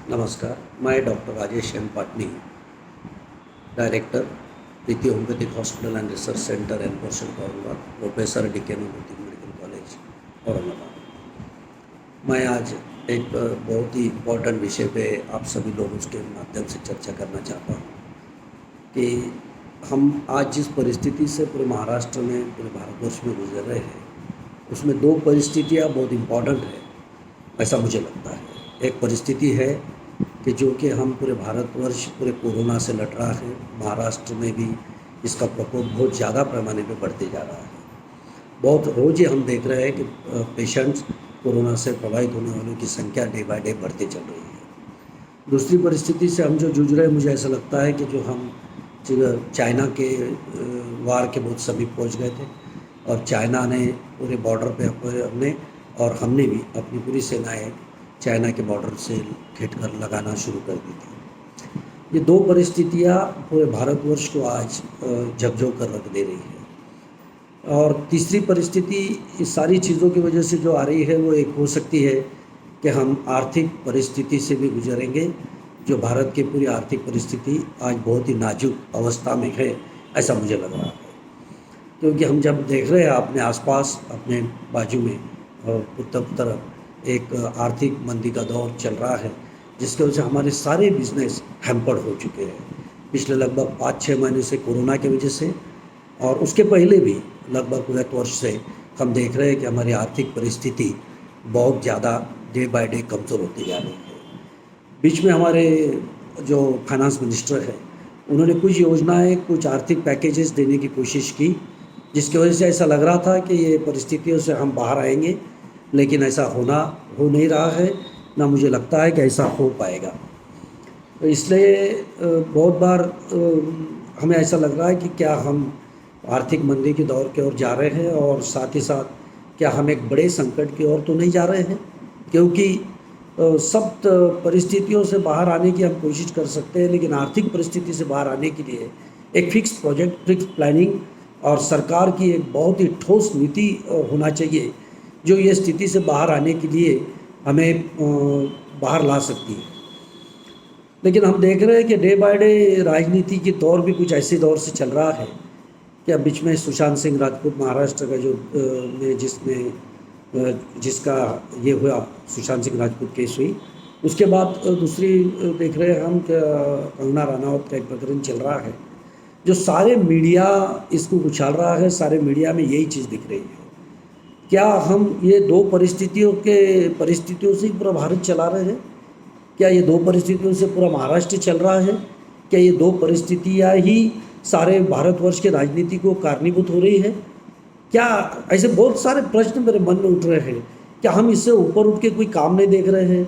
नमस्कार, मैं doctor Rajesh M Patni, director Preeti homeopathic hospital and research centre and person Aurangabad, professor DK homeopathic medical college Aurangabad. मैं आज एक बहुत ही इम्पोर्टेंट विषय पे आप सभी लोगों के माध्यम से चर्चा करना चाहता हूँ कि हम आज जिस परिस्थिति से पूरे महाराष्ट्र में, पूरे भारतवर्ष में गुजर रहे हैं, उसमें दो परिस्थितियाँ बहुत इम्पोर्टेंट है, ऐसा मुझे लगता है। एक परिस्थिति है कि जो कि हम पूरे भारतवर्ष पूरे कोरोना से लड़ रहा है, महाराष्ट्र में भी इसका प्रकोप बहुत ज़्यादा पैमाने पे बढ़ते जा रहा है। बहुत रोज़ ही हम देख रहे हैं कि पेशेंट्स कोरोना से प्रभावित होने वालों की संख्या डे बाय डे बढ़ती चल रही है। दूसरी परिस्थिति से हम जो जूझ रहे हैं, मुझे ऐसा लगता है कि जो हम चाइना के वार के बहुत समीप पहुंच गए थे और चाइना ने पूरे बॉर्डर पे हमने और हमने भी अपनी पूरी सेनाएं चाइना के बॉर्डर से घेट कर लगाना शुरू कर दी थी। ये दो परिस्थितियाँ पूरे भारतवर्ष को आज झकझोर कर रख दे रही है। और तीसरी परिस्थिति इस सारी चीज़ों की वजह से जो आ रही है वो एक हो सकती है कि हम आर्थिक परिस्थिति से भी गुजरेंगे। जो भारत की पूरी आर्थिक परिस्थिति आज बहुत ही नाजुक अवस्था में है, ऐसा मुझे लग रहा है। क्योंकि हम जब देख रहे हैं अपने आसपास, अपने बाजू में और उत्तर तरफ एक आर्थिक मंदी का दौर चल रहा है, जिसकी वजह से हमारे सारे बिजनेस हैम्पर्ड हो चुके हैं पिछले लगभग 5-6 महीने से कोरोना की वजह से, और उसके पहले भी लगभग पूरे वर्ष से हम देख रहे हैं कि हमारी आर्थिक परिस्थिति बहुत ज़्यादा डे बाय डे कमज़ोर होती जा रही है। बीच में हमारे जो फाइनेंस मिनिस्टर है, उन्होंने कुछ योजनाएं, कुछ आर्थिक पैकेजेस देने की कोशिश की, जिसकी वजह से ऐसा लग रहा था कि ये परिस्थितियों से हम बाहर आएंगे, लेकिन ऐसा हो नहीं रहा है, ना मुझे लगता है कि ऐसा हो पाएगा। तो इसलिए बहुत बार हमें ऐसा लग रहा है कि क्या हम आर्थिक मंदी के दौर की ओर जा रहे हैं, और साथ ही साथ क्या हम एक बड़े संकट की ओर तो नहीं जा रहे हैं। क्योंकि सब परिस्थितियों से बाहर आने की हम कोशिश कर सकते हैं, लेकिन आर्थिक परिस्थिति से बाहर आने के लिए एक फिक्स प्रोजेक्ट, फिक्स प्लानिंग और सरकार की एक बहुत ही ठोस नीति होना चाहिए, जो ये स्थिति से बाहर आने के लिए हमें बाहर ला सकती है। लेकिन हम देख रहे हैं कि डे बाय डे राजनीति की दौर भी कुछ ऐसे दौर से चल रहा है कि अब बीच में सुशांत सिंह राजपूत, महाराष्ट्र का जो जिसका ये हुआ, सुशांत सिंह राजपूत केस हुई, उसके बाद दूसरी देख रहे हैं हम कि कंगना रनावत का एक प्रकरण चल रहा है, जो सारे मीडिया इसको उछाल रहा है। सारे मीडिया में यही चीज़ दिख रही है। क्या हम ये दो परिस्थितियों से ही पूरा भारत चला रहे हैं? क्या ये दो परिस्थितियों से पूरा महाराष्ट्र चल रहा है? क्या ये दो परिस्थितियाँ ही सारे भारतवर्ष के राजनीति को कारणीभूत हो रही है? क्या ऐसे बहुत सारे प्रश्न मेरे मन में उठ रहे हैं। क्या हम इससे ऊपर उठ के कोई काम नहीं देख रहे हैं?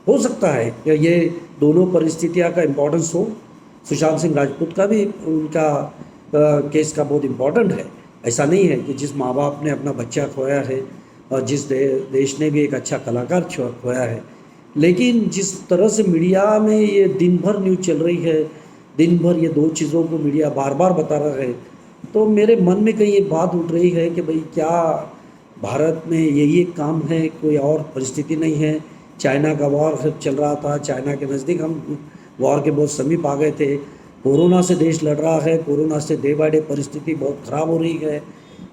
हो सकता है कि ये दोनों परिस्थितियाँ का इम्पोर्टेंस हो। सुशांत सिंह राजपूत का भी, उनका केस का बहुत इम्पोर्टेंट है। ऐसा नहीं है कि जिस माँ बाप ने अपना बच्चा खोया है और जिस देश ने भी एक अच्छा कलाकार खोया है, लेकिन जिस तरह से मीडिया में ये दिन भर न्यूज़ चल रही है, दिन भर ये दो चीज़ों को मीडिया बार बार बता रहा है, तो मेरे मन में कहीं ये बात उठ रही है कि भाई क्या भारत में यही एक काम है, कोई और परिस्थिति नहीं है? चाइना का वॉर चल रहा था, चाइना के नज़दीक हम वॉर के बहुत समीप आ गए थे। कोरोना से देश लड़ रहा है, कोरोना से डे बाय डे परिस्थिति बहुत ख़राब हो रही है।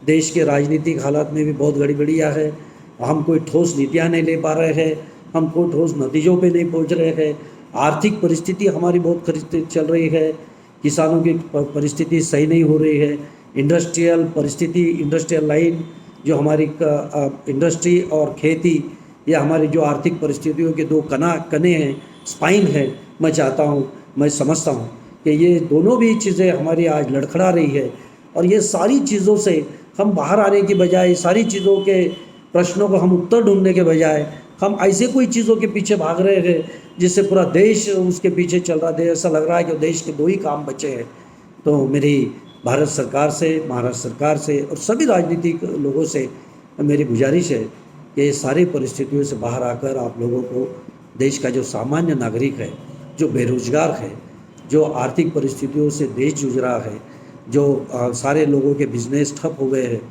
देश के राजनीतिक हालात में भी बहुत गड़बड़ियाँ है। हम कोई ठोस नीतियाँ नहीं ले पा रहे हैं, हम कोई ठोस नतीजों पे नहीं पहुंच रहे हैं। आर्थिक परिस्थिति हमारी बहुत खरीद चल रही है, किसानों की परिस्थिति सही नहीं हो रही है। इंडस्ट्रियल परिस्थिति, इंडस्ट्रियल लाइन जो हमारी इंडस्ट्री और खेती, ये हमारी जो आर्थिक परिस्थितियों के दो कने हैं, स्पाइन है। मैं चाहता हूँ, मैं समझता हूँ कि ये दोनों भी चीज़ें हमारी आज लड़खड़ा रही है, और ये सारी चीज़ों से हम बाहर आने की बजाय, सारी चीज़ों के प्रश्नों को हम उत्तर ढूंढने के बजाय हम ऐसे कोई चीज़ों के पीछे भाग रहे हैं जिससे पूरा देश उसके पीछे चल रहा है। ऐसा लग रहा है कि देश के दो ही काम बचे हैं। तो मेरी भारत सरकार से, महाराष्ट्र सरकार से और सभी राजनीतिक लोगों से मेरी गुजारिश है कि सारी परिस्थितियों से बाहर आकर आप लोगों को, देश का जो सामान्य नागरिक है, जो बेरोजगार है, जो आर्थिक परिस्थितियों से देश जूझ रहा है, जो सारे लोगों के बिजनेस ठप हो गए हैं,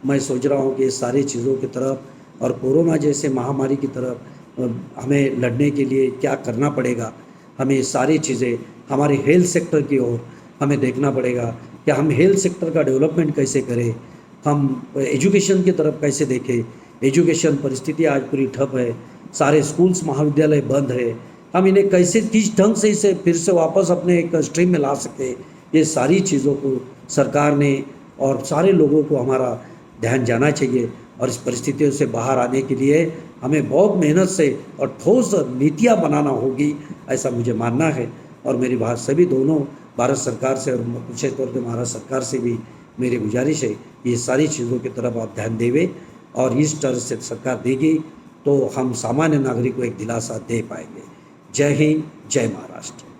मैं सोच रहा हूँ कि ये सारी चीज़ों की तरफ और कोरोना जैसे महामारी की तरफ हमें लड़ने के लिए क्या करना पड़ेगा, हमें ये सारी चीज़ें हमारे हेल्थ सेक्टर की ओर हमें देखना पड़ेगा कि हम हेल्थ सेक्टर का डेवलपमेंट कैसे करें, हम एजुकेशन की तरफ कैसे देखें। एजुकेशन परिस्थिति आज पूरी ठप है, सारे स्कूल्स महाविद्यालय बंद है, हम इन्हें कैसे किस ढंग से इसे फिर से वापस अपने एक स्ट्रीम में ला सके, ये सारी चीज़ों को सरकार ने और सारे लोगों को हमारा ध्यान जाना चाहिए। और इस परिस्थितियों से बाहर आने के लिए हमें बहुत मेहनत से और ठोस नीतियाँ बनाना होगी, ऐसा मुझे मानना है। और मेरी बात सभी दोनों भारत सरकार से और विशेष तौर पर महाराष्ट्र सरकार से भी मेरी गुजारिश है, ये सारी चीज़ों की तरफ आप ध्यान देवे और इस तरह से सरकार देगी तो हम सामान्य नागरिक को एक दिलासा दे पाएंगे। जय हिंद, जय महाराष्ट्र।